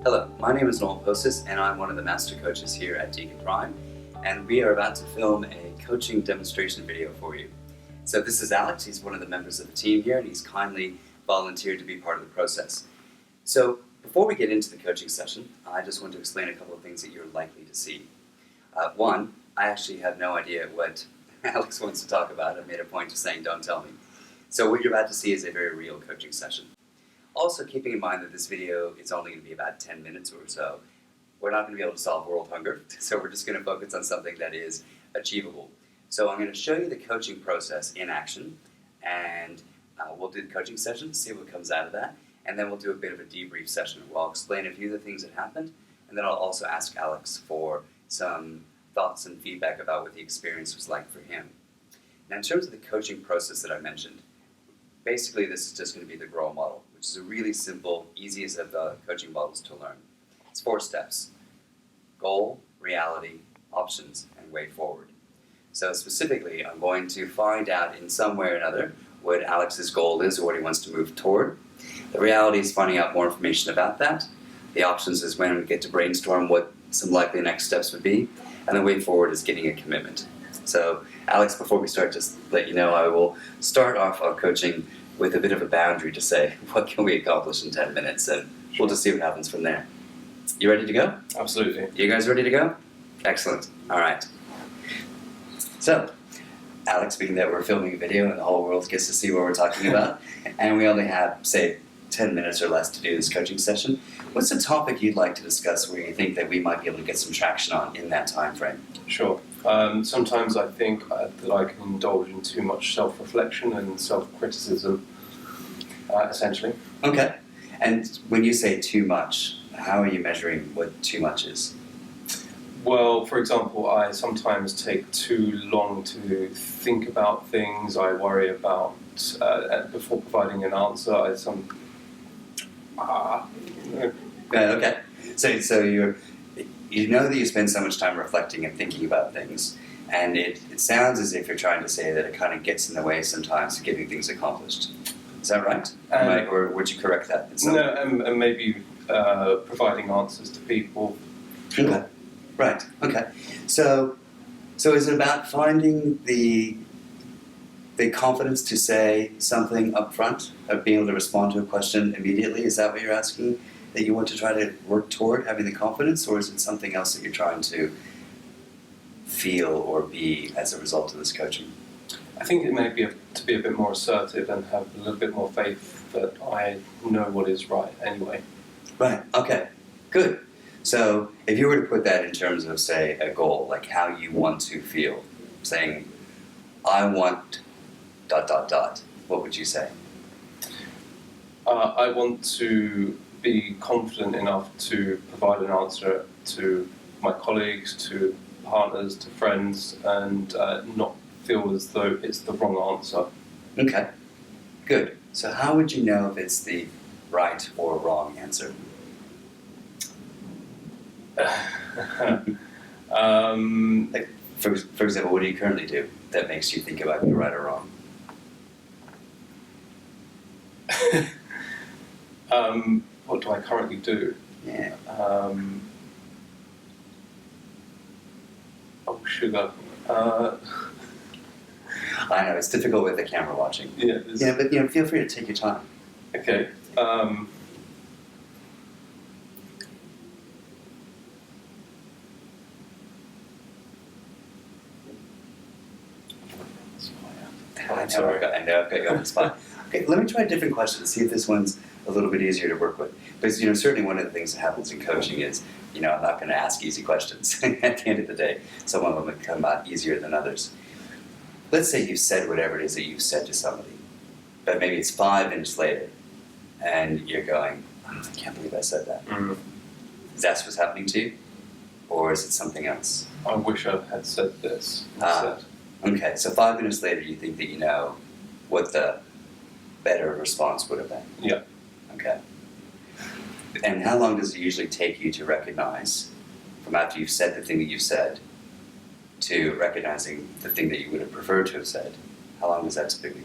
Hello, my name is Noel Postis and I'm one of the master coaches here at DeakinPrime, and we are about to film a coaching demonstration video for you. So this is Alex, he's one of the members of the team here and he's kindly volunteered to be part of the process. So before we get into the coaching session, I just want to explain a couple of things that you're likely to see. One, I actually have no idea what Alex wants to talk about. I made a point of saying don't tell me. So what you're about to see is a very real coaching session. Also, keeping in mind that this video is only going to be about 10 minutes or so, we're not going to be able to solve world hunger, so we're just going to focus on something that is achievable. So I'm going to show you the coaching process in action, and we'll do the coaching session, see what comes out of that, and then we'll do a bit of a debrief session where I'll explain a few of the things that happened, and then I'll also ask Alex for some thoughts and feedback about what the experience was like for him. Now, in terms of the coaching process that I mentioned, basically this is just going to be the GROW model, which is a really simple, easiest of the coaching models to learn. It's 4 steps: goal, reality, options, and way forward. So specifically, I'm going to find out in some way or another what Alex's goal is or what he wants to move toward. The reality is finding out more information about that. The options is when we get to brainstorm what some likely next steps would be. And the way forward is getting a commitment. So Alex, before we start, just let you know I will start off our coaching with a bit of a boundary to say, what can we accomplish in 10 minutes? And we'll just see what happens from there. You ready to go? Absolutely. You guys ready to go? Excellent. All right. So, Alex, being that we're filming a video and the whole world gets to see what we're talking about, and we only have, say, 10 minutes or less to do this coaching session, what's a topic you'd like to discuss where you think that we might be able to get some traction on in that time frame? Sure. Sometimes I think that I can indulge in too much self-reflection and self-criticism, essentially. Okay. And when you say too much, how are you measuring what too much is? Well, for example, I sometimes take too long to think about things. I worry about, before providing an answer, Okay. So you know that you spend so much time reflecting and thinking about things, and it sounds as if you're trying to say that it kind of gets in the way sometimes of getting things accomplished. Is that right? Or would you correct that? No, and maybe providing answers to people. Okay. Right. Okay. So is it about finding the confidence to say something up front, of being able to respond to a question immediately? Is that what you're asking? That you want to try to work toward, having the confidence, or is it something else that you're trying to feel or be as a result of this coaching? I think it may be to be a bit more assertive and have a little bit more faith that I know what is right anyway. Right. Okay. Good. So if you were to put that in terms of, say, a goal, like how you want to feel, saying, I want ... what would you say? I want to be confident enough to provide an answer to my colleagues, to partners, to friends, and not feel as though it's the wrong answer. Okay, good. So how would you know if it's the right or wrong answer? Like, for example, what do you currently do that makes you think about you're right or wrong? What do I currently do? Yeah. Sugar. I know, it's difficult with the camera watching. Yeah, but feel free to take your time. Okay. I know I've got you on the spot. Okay, let me try a different question to see if this one's a little bit easier to work with. Because certainly one of the things that happens in coaching is, I'm not going to ask easy questions. At the end of the day, some of them will come out easier than others. Let's say you've said whatever it is that you've said to somebody, but maybe it's 5 minutes later, and you're going, I can't believe I said that. Mm. Is that what's happening to you? Or is it something else? I wish I had said this instead. Okay, so 5 minutes later you think that you know what the better response would have been. Yeah. Okay. And how long does it usually take you to recognize, from after you've said the thing that you've said, to recognizing the thing that you would have preferred to have said? How long does that typically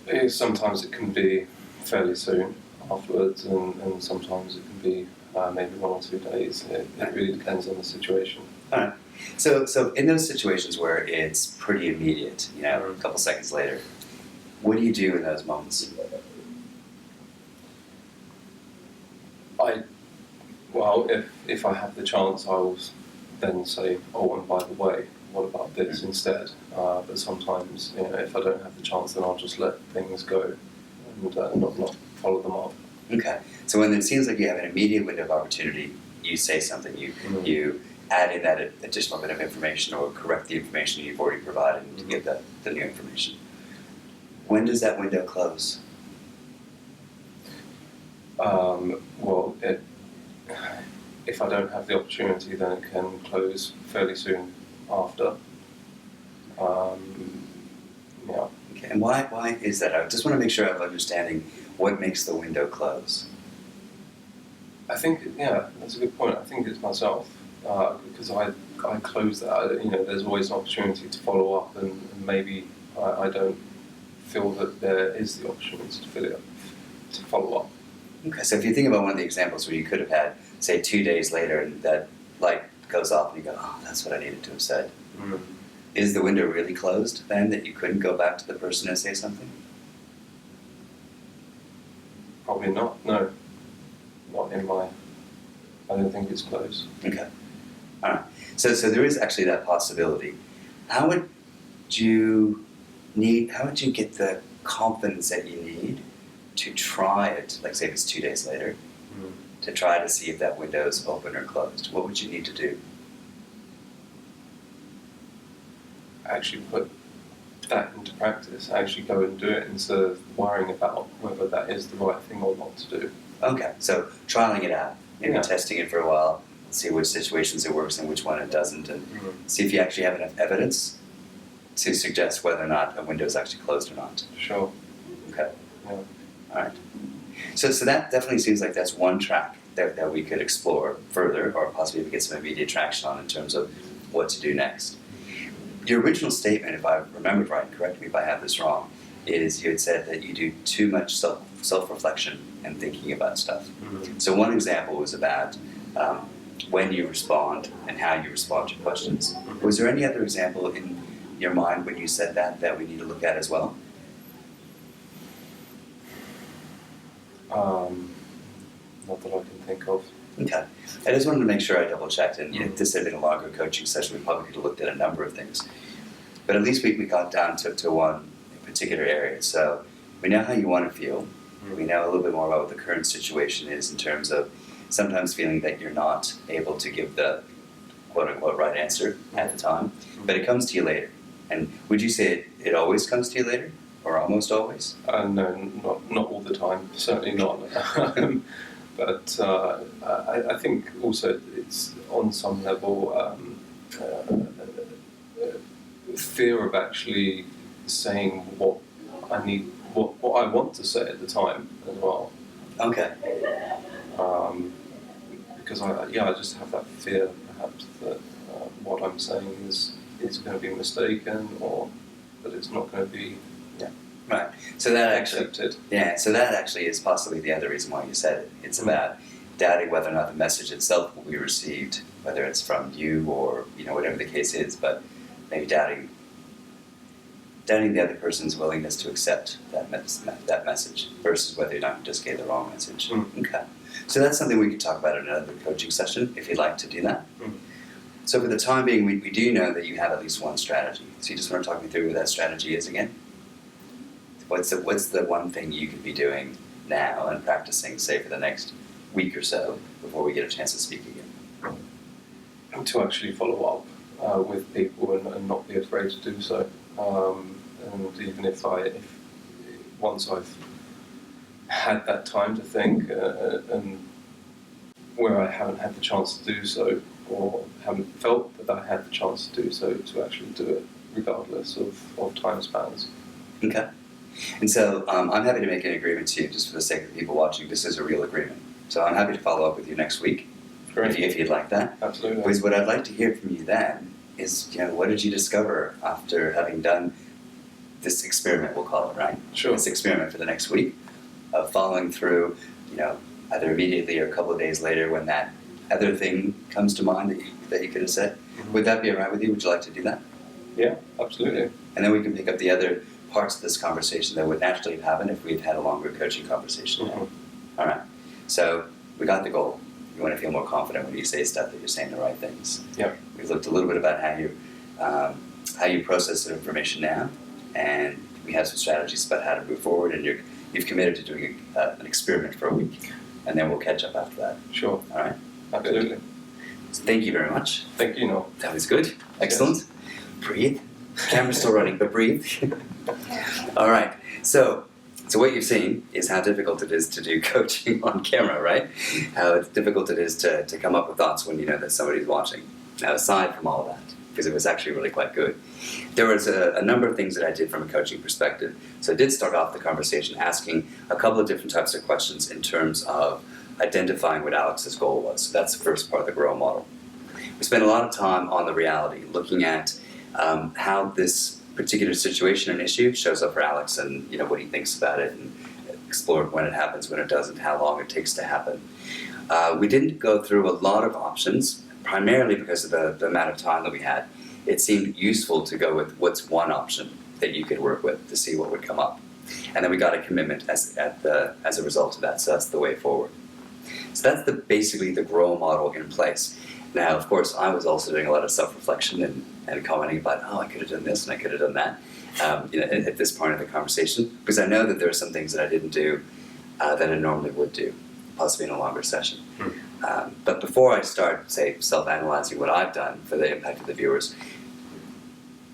take? Sometimes it can be fairly soon. afterwards, and sometimes it can be maybe 1 or 2 days. It really depends on the situation. All right. So in those situations where it's pretty immediate, a couple seconds later, what do you do in those moments? If I have the chance, I will then say, oh, and by the way, what about this instead? But sometimes, if I don't have the chance, then I'll just let things go and not follow them up. Okay. So when it seems like you have an immediate window of opportunity, you say something. You add in that additional bit of information or correct the information you've already provided to give the new information. When does that window close? If I don't have the opportunity, then it can close fairly soon after. Okay. And why is that? I just want to make sure I'm understanding what makes the window close. I think, that's a good point. I think it's myself, because I close that. There's always an opportunity to follow up, and maybe I don't feel that there is the opportunity to follow up. Okay, so if you think about one of the examples where you could have had, say, 2 days later, and that light goes off, and you go, oh, that's what I needed to have said. Mm. Is the window really closed then, that you couldn't go back to the person and say something? Probably not, no. Not in my... I don't think it's closed. Okay. All right. So there is actually that possibility. How would you get the confidence that you need to try it, like say if it's 2 days later, to try to see if that window is open or closed? What would you need to do? Actually put that into practice. Actually go and do it instead of worrying about whether that is the right thing or not to do. Okay, so trialing it out, maybe testing it for a while, see which situations it works and which one it doesn't, and see if you actually have enough evidence to suggest whether or not a window is actually closed or not. Sure. Okay. Yeah. All right. So that definitely seems like that's one track that we could explore further, or possibly get some immediate traction on in terms of what to do next. Your original statement, if I remembered right, correct me if I have this wrong, is you had said that you do too much self-reflection and thinking about stuff. Mm-hmm. So one example was about when you respond and how you respond to questions. Mm-hmm. Was there any other example in your mind when you said that we need to look at as well? Not that I can think of. Okay. I just wanted to make sure I double-checked, and if this had been a longer coaching session, we probably could have looked at a number of things. But at least we got down to one particular area. So we know how you want to feel. We know a little bit more about what the current situation is in terms of sometimes feeling that you're not able to give the quote-unquote right answer at the time, but it comes to you later. And would you say it always comes to you later, or almost always? No, not all the time. Certainly not. But I think also it's on some level fear of actually saying what I need, what I want to say at the time as well. Okay. Because I just have that fear perhaps that what I'm saying is going to be mistaken, or that it's not going to be Right. So that actually, accepted. yeah. So that actually is possibly the other reason why you said it. It's about doubting whether or not the message itself will be received, whether it's from you or whatever the case is. But maybe doubting the other person's willingness to accept that message versus whether or not you just gave the wrong message. Okay. So that's something we could talk about in another coaching session if you'd like to do that. So for the time being, we do know that you have at least one strategy. So you just want to talk me through what that strategy is again? What's the one thing you could be doing now and practicing, say, for the next week or so before we get a chance to speak again? To actually follow up with people and not be afraid to do so. And even if once I've had that time to think and where I haven't had the chance to do so, or haven't felt that I had the chance to do so, to actually do it regardless of time spans. Okay. And so I'm happy to make an agreement to you, just for the sake of the people watching. This is a real agreement. So I'm happy to follow up with you next week, if you'd like that. Absolutely. Because what I'd like to hear from you then is, what did you discover after having done this experiment, we'll call it, right? Sure. This experiment for the next week of following through, either immediately or a couple of days later when that other thing comes to mind that you could have said. Mm-hmm. Would that be all right with you? Would you like to do that? Yeah, absolutely. And then we can pick up the other parts of this conversation that would naturally have happened if we'd had a longer coaching conversation. Mm-hmm. All right. So we got the goal. You want to feel more confident when you say stuff that you're saying the right things. Yeah. We've looked a little bit about how you process the information now, and we have some strategies about how to move forward. And you've committed to doing an experiment for a week, and then we'll catch up after that. Sure. All right. Absolutely. Good. So thank you very much. Thank you, Noel. That was good. Excellent. Yes. Breathe. Camera's still running, but breathe. All right. So what you've seen is how difficult it is to do coaching on camera, right? How difficult it is to come up with thoughts when you know that somebody's watching. Now, aside from all of that, because it was actually really quite good, there was a number of things that I did from a coaching perspective. So I did start off the conversation asking a couple of different types of questions in terms of identifying what Alex's goal was. So that's the first part of the GROW model. We spent a lot of time on the reality, looking at how this particular situation and issue shows up for Alex, and what he thinks about it, and explore when it happens, when it doesn't, how long it takes to happen. We didn't go through a lot of options, primarily because of the amount of time that we had. It seemed useful to go with what's one option that you could work with to see what would come up. And then we got a commitment as a result of that, so that's the way forward. So that's basically the GROW model in place. Now, of course, I was also doing a lot of self-reflection and commenting about, I could have done this and I could have done that, at this point of the conversation, because I know that there are some things that I didn't do that I normally would do, possibly in a longer session. But before I start, say, self-analyzing what I've done for the impact of the viewers,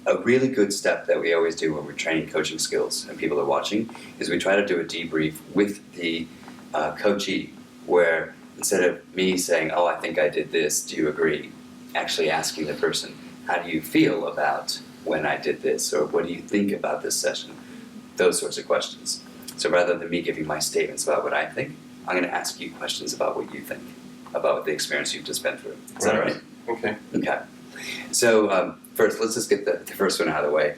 a really good step that we always do when we're training coaching skills and people are watching is we try to do a debrief with the coachee, where instead of me saying, I think I did this, do you agree? Actually asking the person, how do you feel about when I did this? Or what do you think about this session? Those sorts of questions. So rather than me giving my statements about what I think, I'm going to ask you questions about what you think, about the experience you've just been through. Is that all right? Okay. Okay. So first, let's just get the first one out of the way.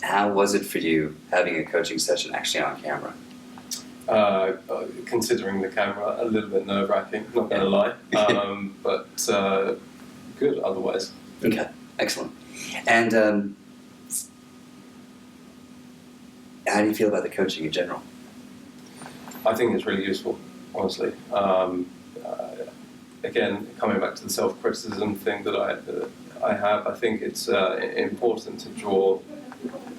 How was it for you having a coaching session actually on camera? Considering the camera, a little bit nerve-wracking, not going to lie, but good otherwise. Okay, excellent. And how do you feel about the coaching in general? I think it's really useful, honestly. Again, coming back to the self-criticism thing that I have, I think it's important to draw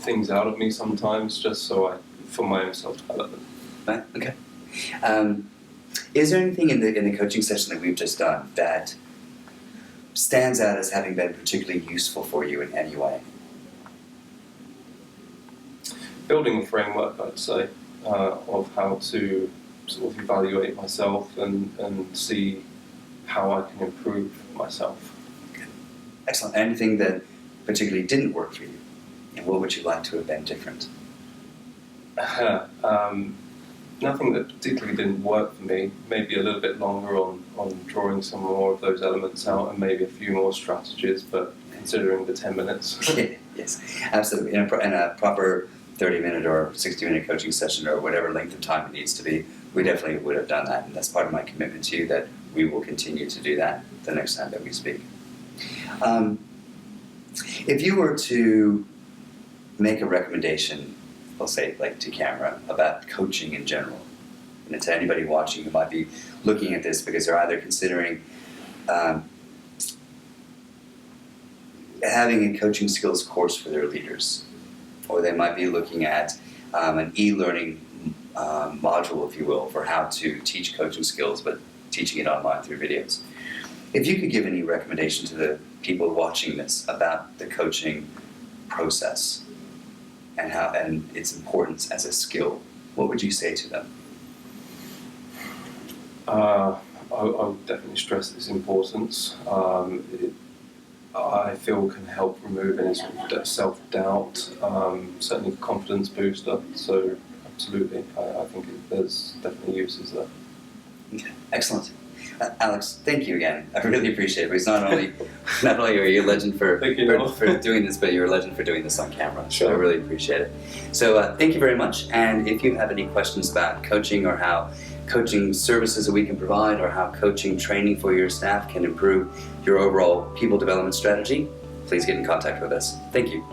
things out of me sometimes, just for my own self-development. Right. Okay. Is there anything in the coaching session that we've just done that stands out as having been particularly useful for you in any way? Building a framework, I'd say, of how to sort of evaluate myself and see how I can improve myself. Okay. Excellent. Anything that particularly didn't work for you, and what would you like to have been different? Nothing that particularly didn't work for me. Maybe a little bit longer on drawing some more of those elements out, and maybe a few more strategies, but considering the 10 minutes. Yes, absolutely. In a proper 30-minute or 60-minute coaching session, or whatever length of time it needs to be, we definitely would have done that, and that's part of my commitment to you, that we will continue to do that the next time that we speak. If you were to make a recommendation, I'll say like to camera, about coaching in general, and to anybody watching who might be looking at this because they're either considering having a coaching skills course for their leaders, or they might be looking at an e-learning module, if you will, for how to teach coaching skills, but teaching it online through videos. If you could give any recommendation to the people watching this about the coaching process and its importance as a skill, what would you say to them? I would definitely stress its importance. I feel can help remove any sort of self-doubt, certainly a confidence booster, so absolutely, I think there's definitely uses there. Okay, excellent. Alex, thank you again. I really appreciate it. Because not only are you a legend for doing this, but you're a legend for doing this on camera. Sure. So I really appreciate it. So thank you very much. And if you have any questions about coaching or how coaching services that we can provide or how coaching training for your staff can improve your overall people development strategy, please get in contact with us. Thank you.